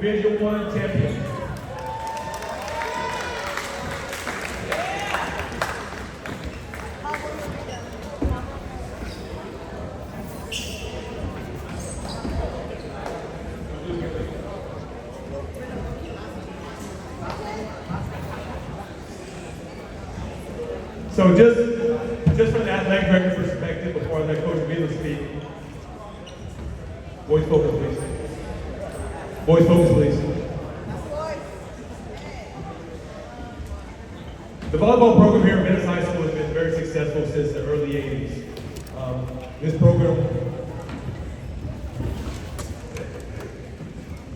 Division I champion. So just from the athletic director perspective, before I let Coach Vila speak, boys focus, please. Boys focus, please. The volleyball program here at Venice High School has been very successful since the early 80s. This program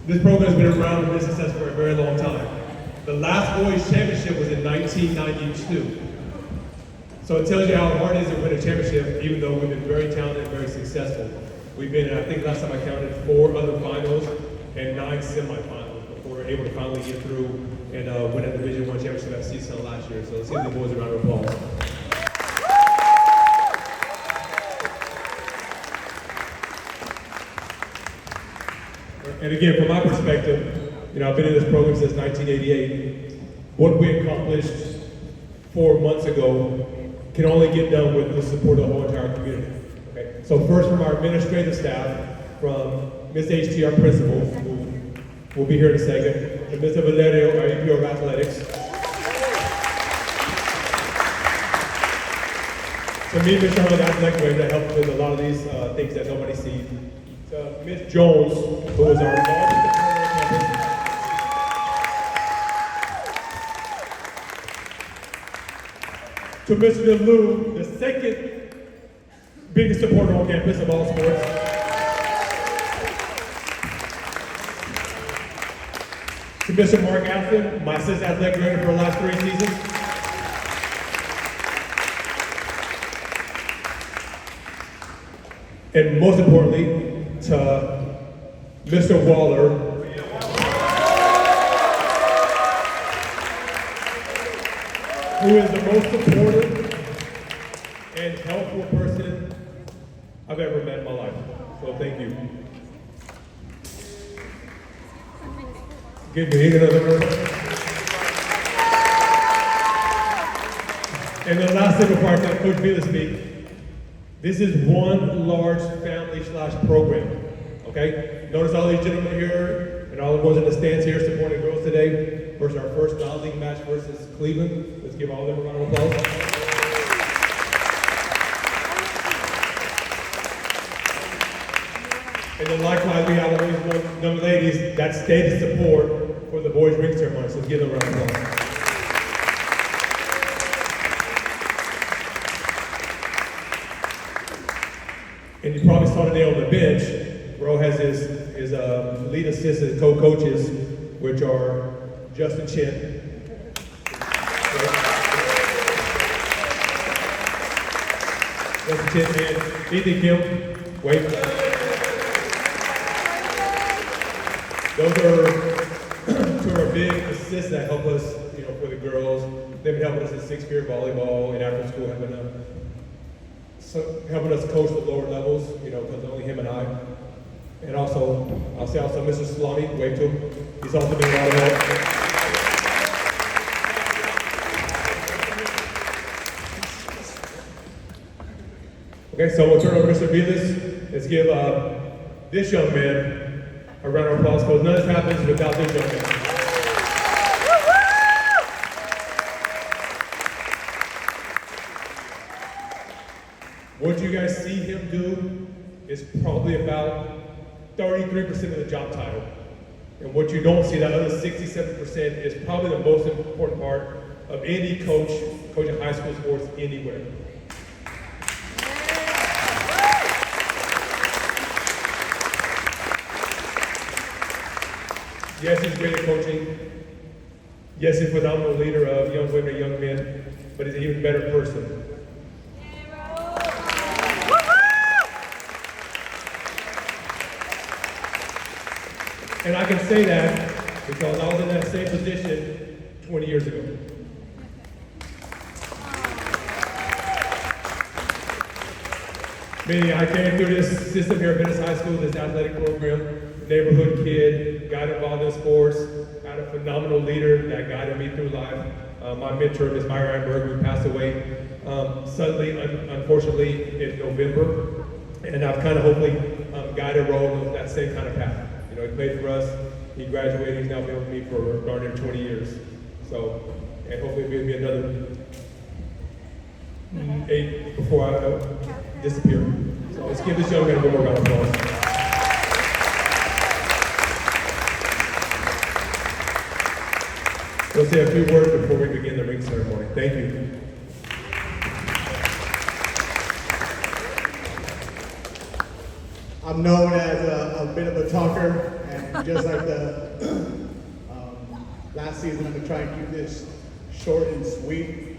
has been around and been successful for a very long time. The last boys championship was in 1992. So it tells you how hard it is to win a championship, even though we've been very talented and very successful. We've been in, I think last time I counted, 4 other finals and 9 semifinals before we're able to finally get through and win a Division I championship at CIFLA last year. So let's give the boys a round of applause. And again, from my perspective, I've been in this program since 1988. What we accomplished 4 months ago can only get done with the support of the whole entire community. Okay? So first from our administrative staff, from Ms. HT, our principal, who will be here in a second, and Mr. Valerio, our EP of Athletics. To me, Mr. Hunter, the athletic director, that helped with a lot of these things that nobody sees. To Ms. Jones, who is our largest to Mr. Lou, the second biggest supporter on campus of all sports. To Mr. Mark Alford, my assistant athletic director for the last 3 seasons. And most importantly, to Mr. Waller, who is the most supportive and helpful person I've ever met in my life. So thank you. Give me another round. And then last thing before I let Coach Vila speak, this is one large family/program, okay? Notice all these gentlemen here and all the ones in the stands here supporting girls today versus our first non-league match versus Cleveland. Let's give all of them a round of applause. And then likewise, we have all these young ladies that stayed to support for the boys' ring ceremony, so let's give them a round of applause. And you probably saw today on the bench, Bro has his lead assistants, co-coaches, which are Justin Chin, and Ethan Kim, wait. Those are 2 of our big assists that help us, for the girls. They've been helping us in 6th period volleyball and after school helping us coach the lower levels, because only him and I. And also, I'll say also Mr. Salami, wave to him. He's also been a lot of help. Okay, so we'll turn over to Mr. Vilas. Let's give this young man a round of applause, because none of this happens without this young man. What you guys see him do is probably about 33% of the job title. And what you don't see, that other 67%, is probably the most important part of any coach coaching high school sports anywhere. Yes, he's great at coaching. Yes, he's a phenomenal leader of young women and young men, but he's an even better person. And I can say that because I was in that same position 20 years ago. Meaning I came through this system here at Venice High School, this athletic program, neighborhood kid, got got involved in sports, had a phenomenal leader that guided me through life. My mentor, Ms. Myra Einberg, who passed away suddenly, unfortunately, in November. And I've kind of hopefully guided Roll on that same kind of path. You know, he played for us, he graduated, he's now been with me for darn near 20 years. So, and hopefully it'll be another 8 before I disappear. So let's give this young man one more round of applause. We'll say a few words before we begin the ring ceremony. Thank you. I'm known as a bit of a talker, and just like the last season, I'm going to try and keep this short and sweet.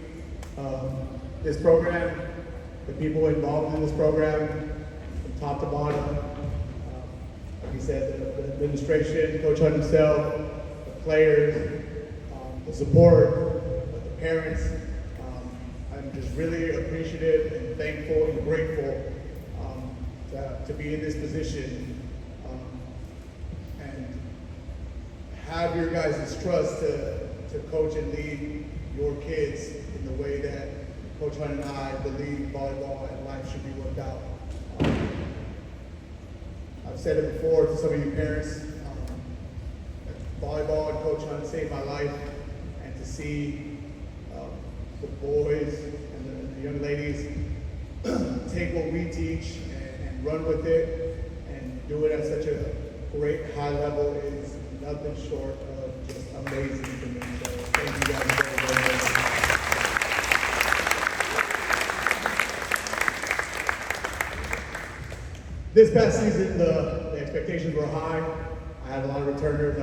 This program, the people involved in this program, from top to bottom, like he said, the administration, Coach Hunt himself, the players, the support, the parents. I'm just really appreciative and thankful and grateful to be in this position and have your guys' trust to coach and lead your kids in the way that Coach Hunt and I believe volleyball and life should be worked out. I've said it before to some of you parents, volleyball and Coach Hunt saved my life, and to see the boys and the young ladies take what we teach and run with it and do it at such a great high level is nothing short of just amazing to me. So thank you guys very much. This past season, the expectations were high. I had a lot of returners.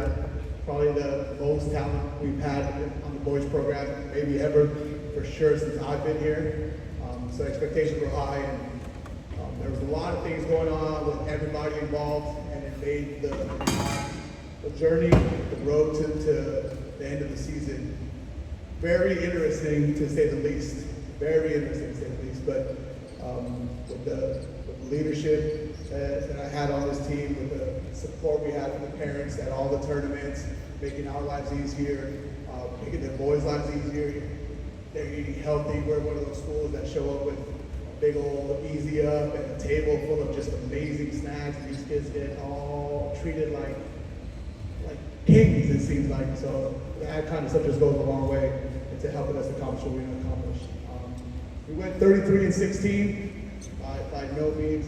Probably the most talent we've had on the boys program, maybe ever, for sure, since I've been here. So expectations were high, and there was a lot of things going on with everybody involved, and it made the journey, the road to the end of the season very interesting, to say the least. Very interesting, to say the least. But with the leadership that I had on this team, with the support we had from the parents at all the tournaments, making our lives easier, making their boys' lives easier. They're eating healthy. We're one of those schools that show up with a big old Easy Up and a table full of just amazing snacks. These kids get all treated like kings, it seems like. So that kind of stuff just goes a long way into helping us accomplish what we want to accomplish. We went 33-16. By no means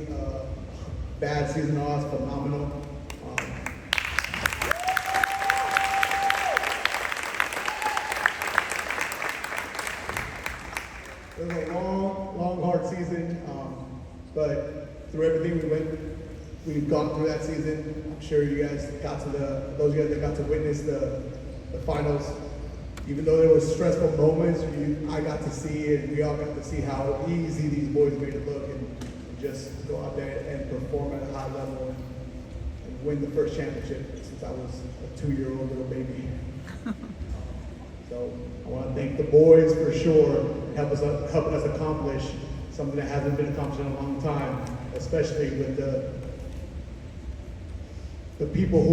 bad season on us, phenomenal. It was a long, hard season, but through everything we've gone through that season. I'm sure you guys got to those of you guys that got to witness the finals. Even though there was stressful moments, I got to see and we all got to see how easy these boys made it look, and just go out there and perform at a high level and win the first championship since I was a 2-year-old little baby. So I want to thank the boys for sure, helping us accomplish something that hasn't been accomplished in a long time, especially with the people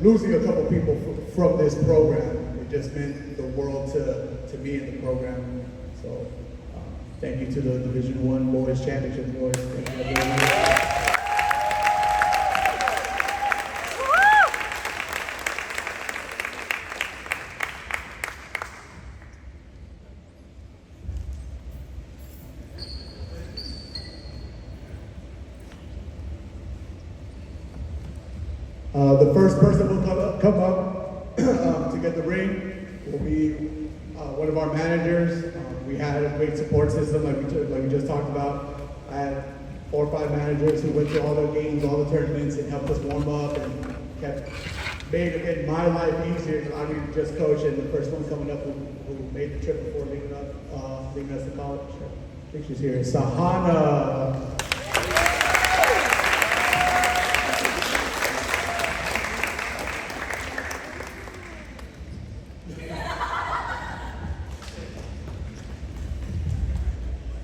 losing a couple people from this program. It just meant the world to me in the program. So thank you to the Division I Boys Championship boys. Thank you very much. The first person will come up to get the ring will be one of our managers. We had a great support system like we just talked about. I had 4 or 5 managers who went to all the games, all the tournaments, and helped us warm up and made my life easier. I mean, just coach, and the first one coming up who made the trip before leaving us to college. I think she's here. Sahana.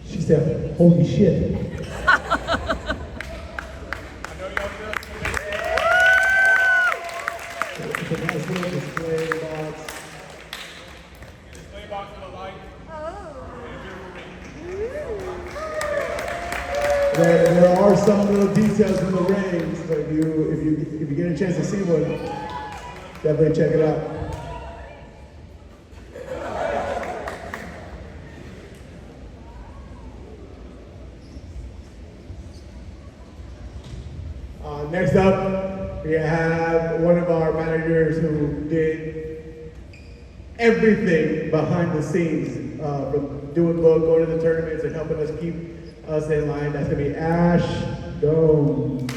She said, holy shit. a nice little display box. Display box for the light. There are some little details in the rings, but if you get a chance to see one, definitely check it out. Next up, we have one of our managers who did everything behind the scenes, from doing book, going to the tournaments, and helping us keep us in line. That's gonna be Ash Dome.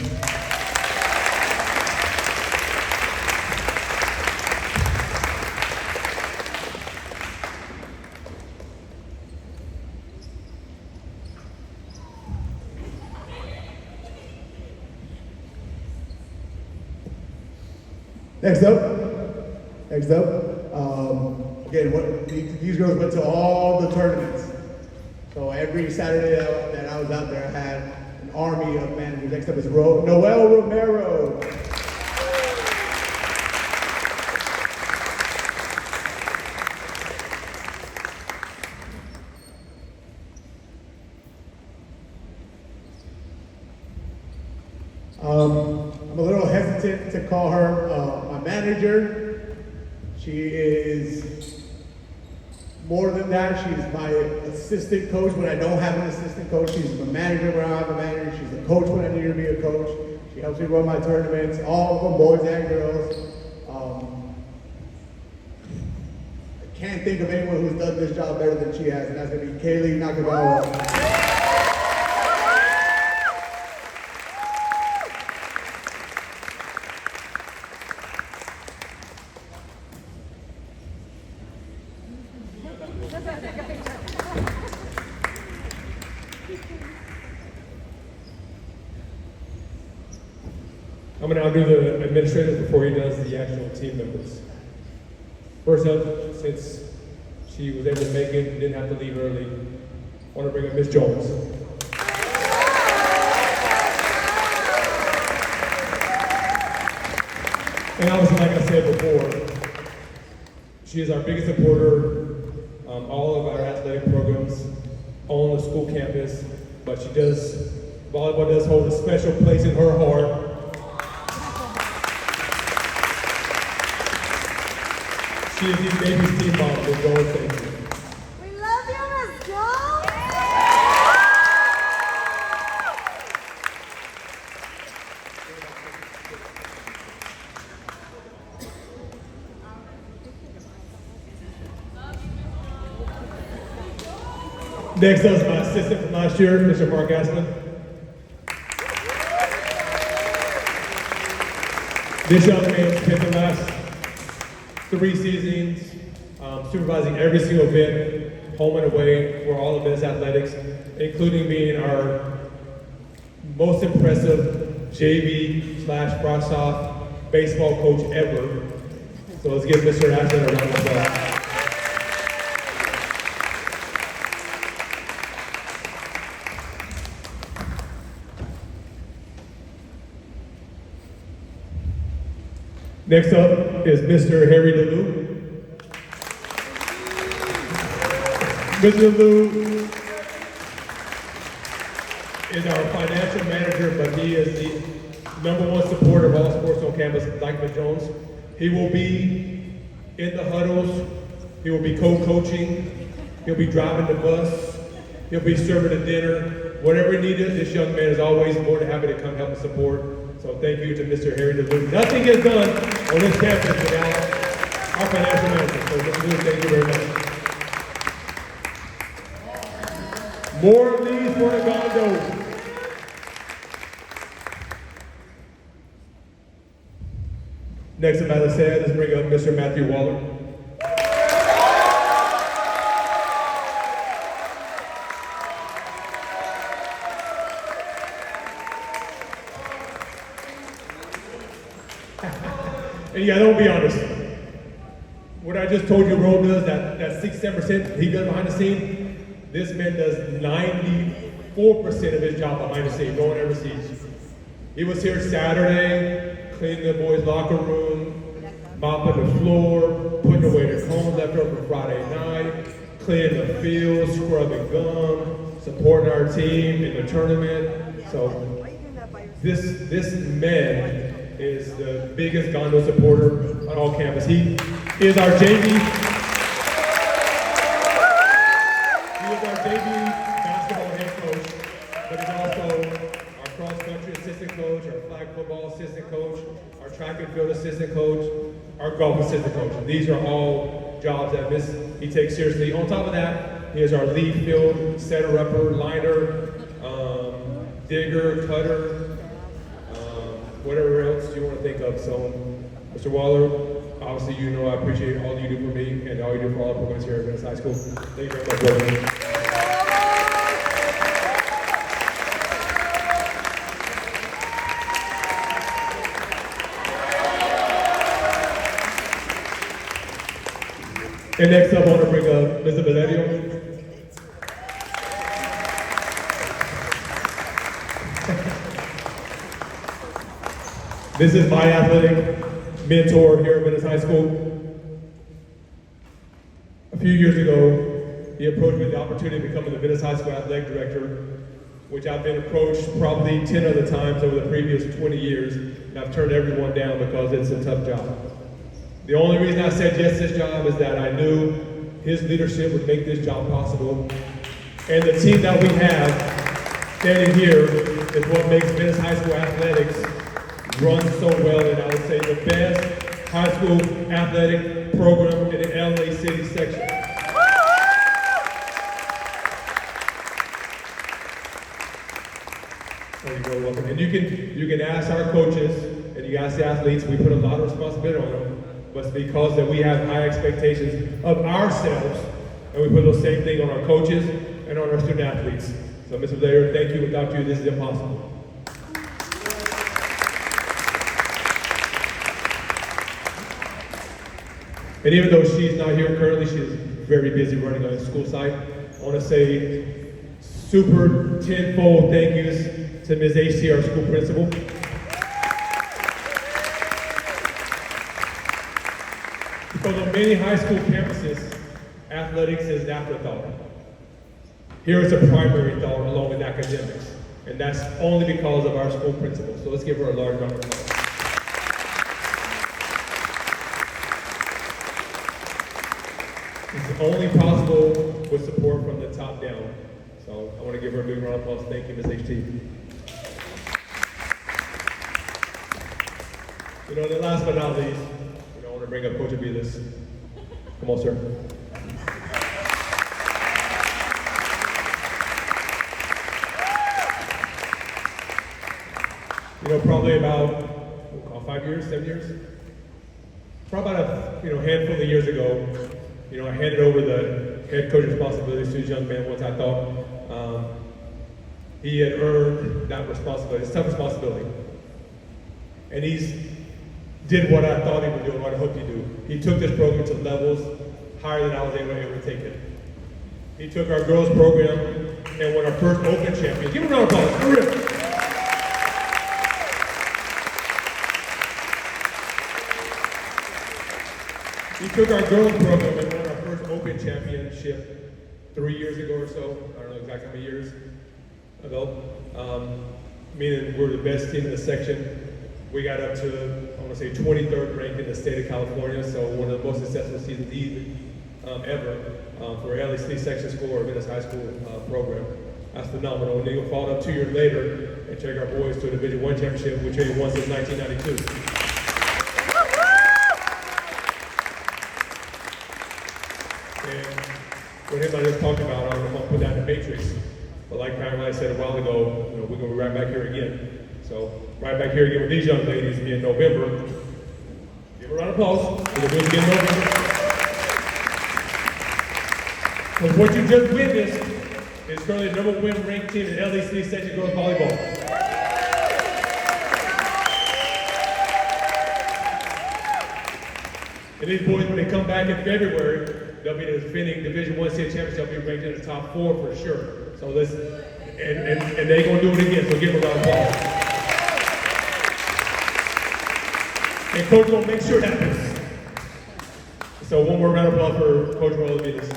Next up, again, these girls went to all the tournaments. So every Saturday that I was out there, I had an army of managers. Next up is Noel Romero. I'm a little hesitant to call her my manager. She is more than that. She's my assistant coach when I don't have an assistant coach. She's my manager when I have a manager. She's a coach when I need her to be a coach. She helps me run my tournaments, all of them, boys and girls. I can't think of anyone who's done this job better than she has, and that's going to be Kaylee Nakagawa. I'm going to outdo the administrator before he does the actual team members. First up, since she was able to make it and didn't have to leave early, I want to bring up Miss Jones. And obviously, like I said before, she is our biggest supporter, all of our athletic programs on the school campus, but volleyball does hold a special place in her heart. She is the baby's team mom with Jones. Thank you. We love you, Miss Jones. Next up is my assistant from last year, Mr. Mark Aslan. This young man spent the last 3 seasons supervising every single event, home and away, for all of men's athletics, including being our most impressive JV/Frost-Soft baseball coach ever. So let's give Mr. Aslan a round of applause. Next up is Mr. Harry DeLue. Mr. DeLue is our financial manager, but he is the #1 supporter of all sports on campus, like Ms. Jones. He will be in the huddles. He will be co-coaching. He'll be driving the bus. He'll be serving the dinner. Whatever needed, this young man is always more than happy to come help and support. So thank you to Mr. Harry DeLue. Nothing gets done on this campus without our financial manager. So Mr. DeLue, thank you very much. More of these for the Gondos. Next up, as I said, let's bring up Mr. Matthew Waller. And yeah, don't be honest. What I just told you Ro does, that 6-7% he does behind the scene, this man does 94% of his job behind the scene, going overseas. He was here Saturday, cleaning the boys' locker room, mopping the floor, putting away the cones left over Friday night, cleaning the field, scrubbing gum, supporting our team in the tournament. So this man is the biggest Gondo supporter on all campus. He is our JV. Basketball head coach, but he's also our cross-country assistant coach, our flag football assistant coach, our track and field assistant coach, our golf assistant coach. And these are all jobs that he takes seriously. On top of that, he is our lead field setter-upper, liner, digger, cutter, whatever else you want to think of. So, Mr. Waller, obviously you know I appreciate all you do for me and all you do for all the programs here at Venice High School. Thank you very much, brother. And next up, I want to bring up Mr. Valerio. This is my athletic mentor here at Venice High School. A few years ago, he approached me with the opportunity of becoming the Venice High School athletic director, which I've been approached probably 10 other times over the previous 20 years, and I've turned everyone down because it's a tough job. The only reason I said yes to this job is that I knew his leadership would make this job possible. And the team that we have standing here is what makes Venice High School athletics run so well, and I would say the best high school athletic program in the LA City section. There you go, welcome. And you can ask our coaches and you ask the athletes, we put a lot of responsibility on them. But it's because that we have high expectations of ourselves, and we put those same things on our coaches and on our student athletes. So, Mr. Blair, thank you. Without you, this is impossible. And even though she's not here currently, she is very busy running on the school site. I want to say super tenfold thank yous to Ms. H.T., our school principal. Because on many high school campuses, athletics is an afterthought. Here it's a primary thought along with academics. And that's only because of our school principal. So let's give her a large round of applause. It's only possible with support from the top down. So I want to give her a big round of applause. Thank you, Ms. H.T. You know, then last but not least, I want to bring up Coach Aviles. Come on, sir. You know, probably about 5 years, 7 years. Probably about a handful of years ago, I handed over the head coach responsibilities to this young man once I thought he had earned that responsibility. It's a tough responsibility. And he's did what I thought he would do and what I hoped he'd do. He took this program to levels higher than I was able to take it. He took our girls program and won our first Open champion. Give him a round of applause, for real. He took our girls program and won our first Open championship 3 years ago or so. I don't know exactly how many years ago. Meaning we're the best team in the section. We got up to, I want to say, 23rd ranked in the state of California, so one of the most successful seasons ever for LA City Section School or Venice High School program. That's phenomenal. And then you'll follow up 2 years later and take our boys to a Division I championship, which we won since 1992. And what him I just talked about, I don't know if I'll put that in the matrix, but like Pamela said a while ago, we're going to be right back here again. So, right back here again with these young ladies in November. Give a round of applause. We're going to do it again in November. Because what you just witnessed is currently the number one ranked team in LA City Section Girls Volleyball. And these boys, when they come back in February, they'll be the defending Division I state championship. They'll be ranked in the top 4 for sure. So let's, and they're going to do it again. So give them a round of applause. And Coach will make sure it happens. So one more round of applause for Coach Raul Aviles.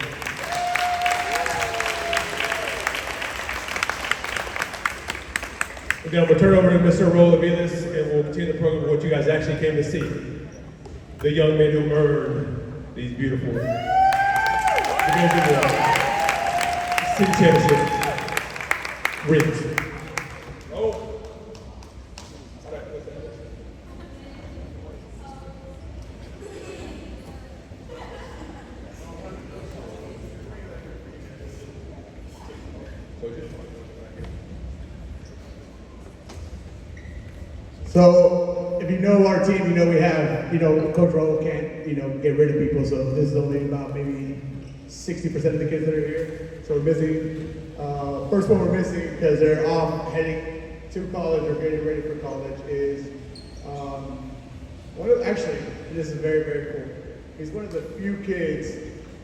Okay, I'm going to turn it over to Mr. Raul Aviles, and we'll continue the program with what you guys actually came to see. The young men who earned these beautiful city championship rings. Oh. So, if you know our team, you know we have, Coach Raul can't, get rid of people, so this is only about maybe 60% of the kids that are here. So we're missing, first one we're missing because they're off heading to college or getting ready for college is, actually, this is very, very cool. He's one of the few kids,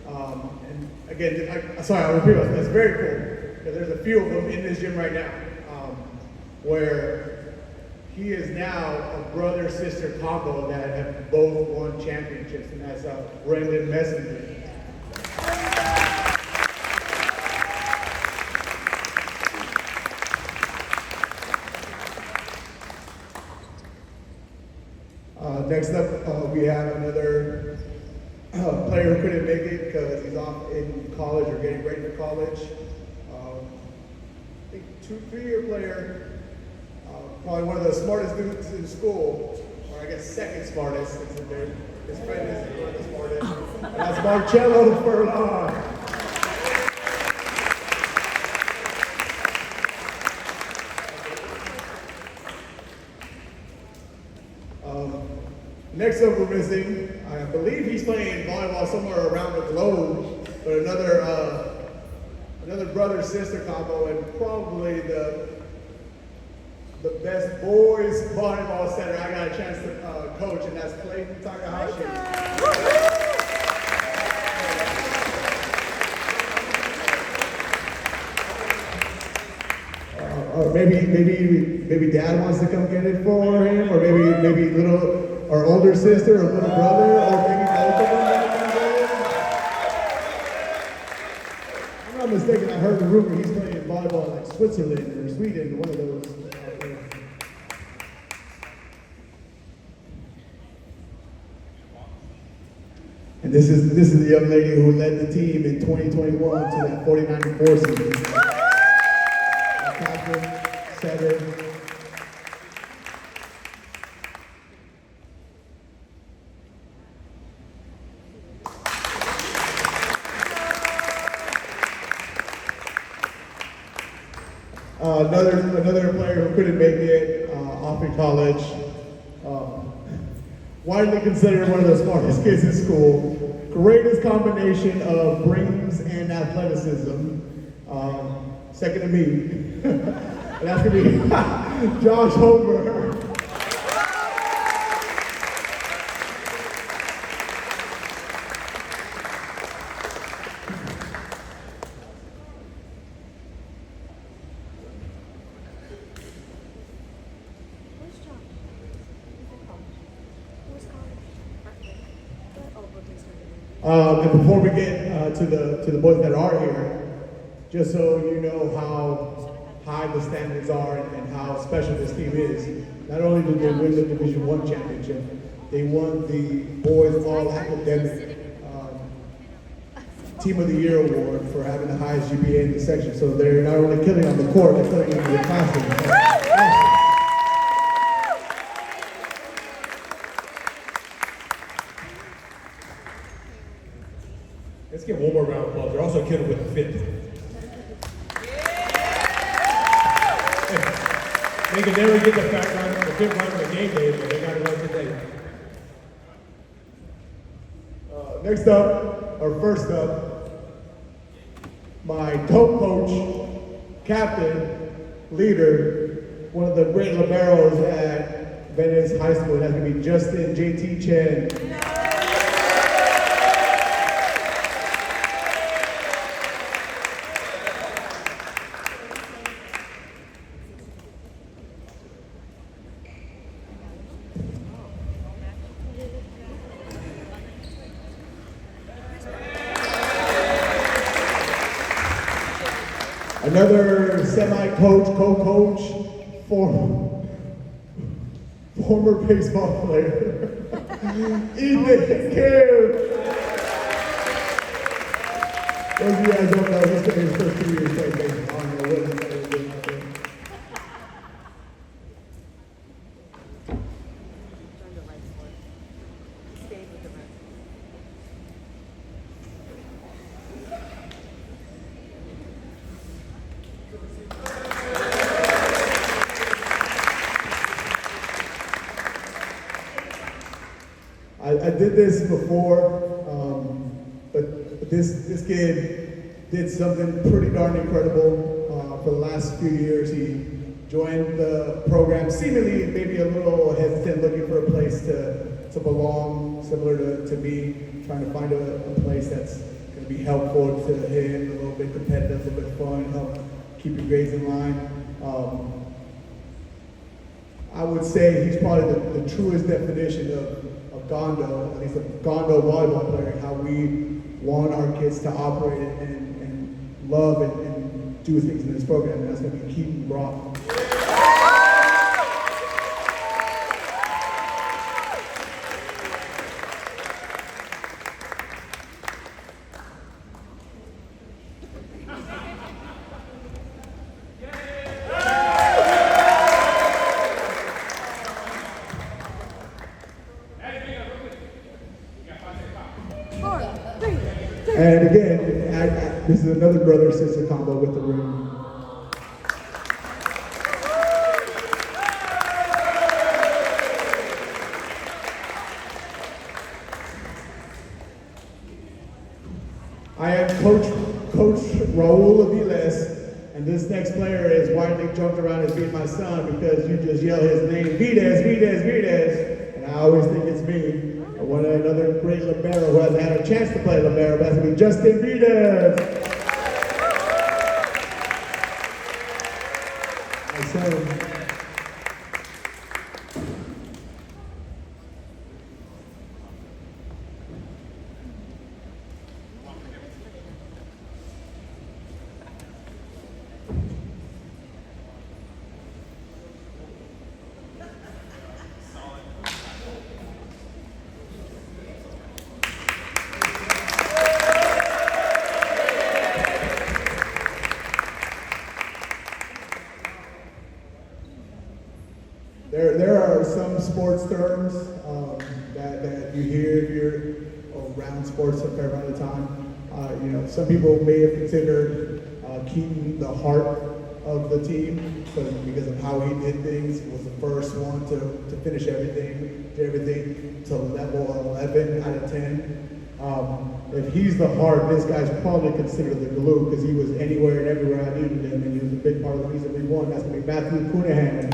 and again, I'll repeat myself, it's very cool, because there's a few of them in this gym right now, where he is now a brother-sister combo that have both won championships, and that's Brendan Messenger. Next up, we have another player who couldn't make it because he's off in college or getting ready for college. I think 2-3-year player. Probably one of the smartest dudes in school, or I guess second smartest, since his friend is one of the smartest. And that's Marcello Furlong. Next up we're missing, I believe he's playing volleyball somewhere around the globe, but another brother-sister combo, and probably the best boys volleyball center I got a chance to coach, and that's Clayton Takahashi. Or maybe dad wants to come get it for him, or maybe little or older sister or little brother, or maybe both of them want to come get it. If I'm not mistaken, I heard the rumor he's playing volleyball in like Switzerland or Sweden, one of those. And this is the young lady who led the team in 2021 to that 49-4 season. Catherine Setter. Another player who couldn't make it off in college. Widely considered one of the smartest kids in school. Greatest combination of brains and athleticism. Second to me. And that's going to be Josh Holberg. And before we get to the boys that are here, just so you know how high the standards are and how special this team is, not only did they win the Division I championship, they won the boys all academic Team of the Year award for having the highest GPA in the section. So they're not only killing on the court, they're killing in the classroom. Let's give one more round of applause. They're also killing with the fifth. They can never get the fifth round of the game day, but they got it right today. Next up, or first up, my co-coach, captain, leader, one of the great liberos at Venice High School. That's going to be Justin JT Chen. Another semi-coach, co-coach, former baseball player, Ethan Kim. Those of you guys don't know, this is his first 2 years playing baseball. I don't know what he's going to do out there. I did this before, but this kid did something pretty darn incredible for the last few years. He joined the program seemingly maybe a little hesitant, looking for a place to belong, similar to me, trying to find a place that's going to be helpful to him, a little bit competitive, a little bit fun, help keep your grades in line. I would say he's probably the truest definition of Gondo, at least a Gondo volleyball player, how we want our kids to operate and love and do things in this program, and that's going to be Keaton Brock. And again, this is another brother-sister combo with the room. I am Coach Raul Aviles, and this next player is widely joked around as being my son because you just yell his name, Vides, and I always think it's me. Another great libero who hasn't had a chance to play libero, but that's going to be Justin Vides. My son. There are some sports terms that you hear if you're around sports a fair amount of time. Some people may have considered Keaton the heart of the team, because of how he did things. He was the first one to finish everything, did everything to level 11 out of 10. If he's the heart, this guy's probably considered the glue because he was anywhere and everywhere I needed him, and he was a big part of the reason we won. That's going to be Matthew Cunahan.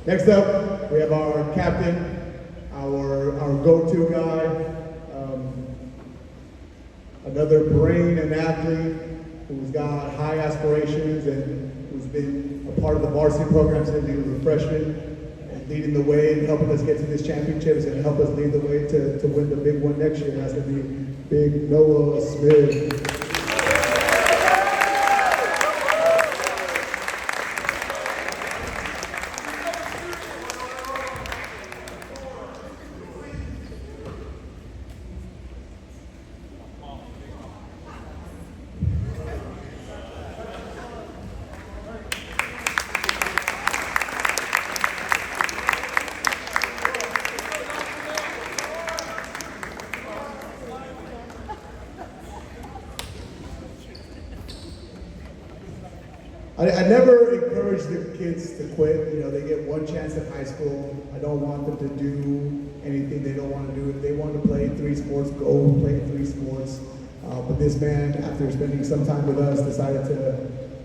Next up, we have our captain, our go-to guy, another brain and athlete who's got high aspirations and who's been a part of the varsity program since he was a freshman, and leading the way and helping us get to this championship. Is going to help us lead the way to win the big one next year. That's going to be Big Noah Smith. I never encourage the kids to quit. They get one chance in high school. I don't want them to do anything they don't want to do. If they want to play 3 sports, go play 3 sports. But this man, after spending some time with us, decided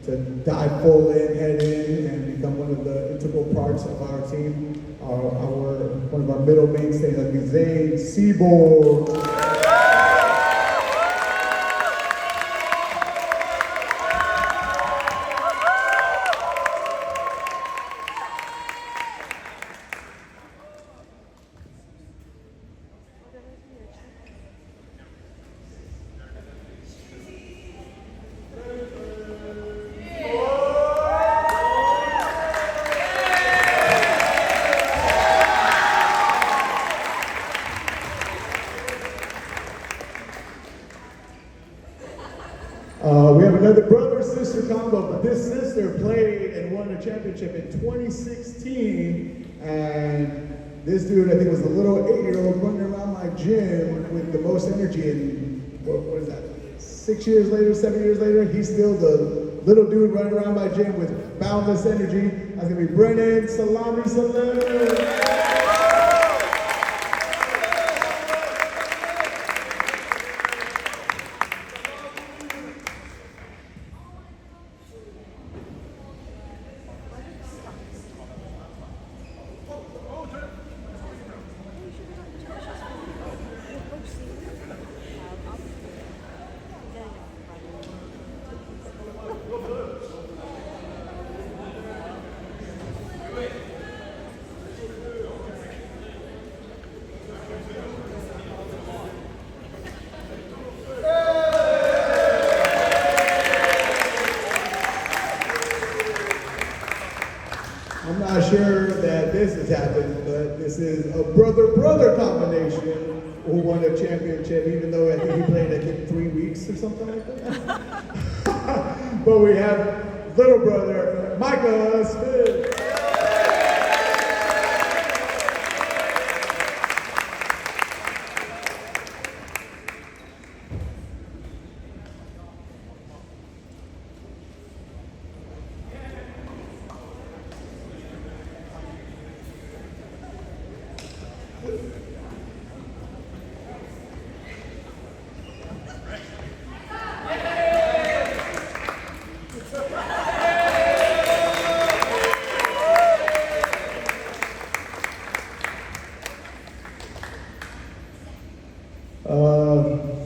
to dive full in, head in, and become one of the integral parts of our team. One of our middle mainstays, like Zane Seaboard. We have another brother-sister combo, but this sister played and won a championship in 2016, and this dude, I think, was a little 8-year-old running around my gym with the most energy, and what is that, 6 years later, 7 years later, he's still the little dude running around my gym with boundless energy. That's gonna be Brennan Salami Salem. I'm not sure that this has happened, but this is a brother-brother combination who won a championship, even though I think he played, I think, 3 weeks or something like that. But we have little brother, Micah Smith.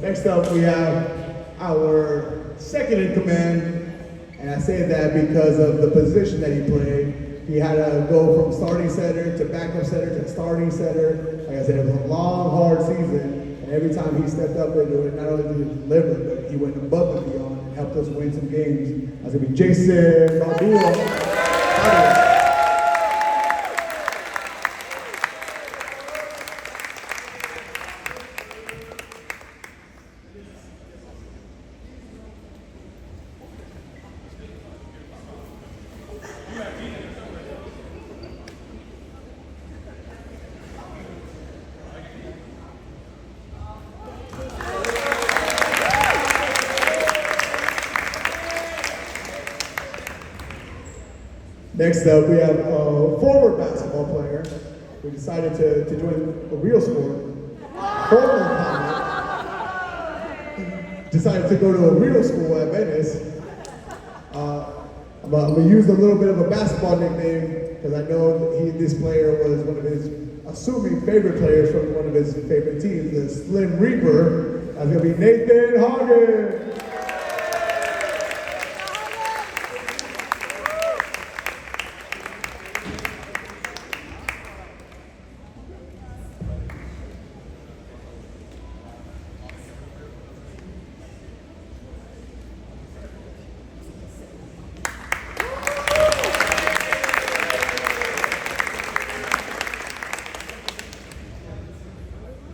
Next up, we have our second in command, and I say that because of the position that he played. He had to go from starting center to backup center to starting center. Like I said, it was a long, hard season, and every time he stepped up into it, not only did he deliver, but he went above and beyond and helped us win some games. That's gonna be Jason Baldino. Next up, we have a former basketball player who decided to join a real sport. Former comic decided to go to a real school at Venice. I'm gonna use a little bit of a basketball nickname because I know this player was one of his, assuming favorite players from one of his favorite teams, the Slim Reaper. That's gonna be Nathan Hagen.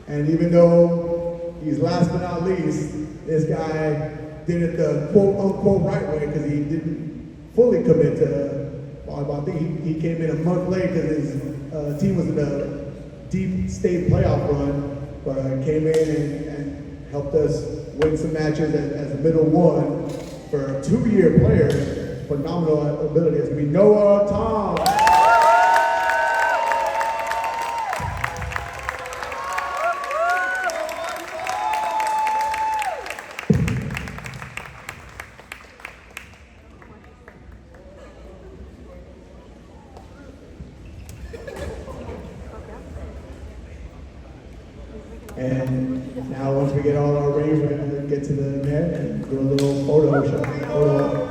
And even though he's last but not least, this guy did it the quote-unquote right way because he didn't fully commit to volleyball. I think he came in a month late because his team was in a deep state playoff run, but came in and helped us win some matches as a middle one for a 2-year player. Phenomenal ability. It's going to be Noah Tom. And now once we get all our rings, we're gonna get to the net and do a little photo show, photo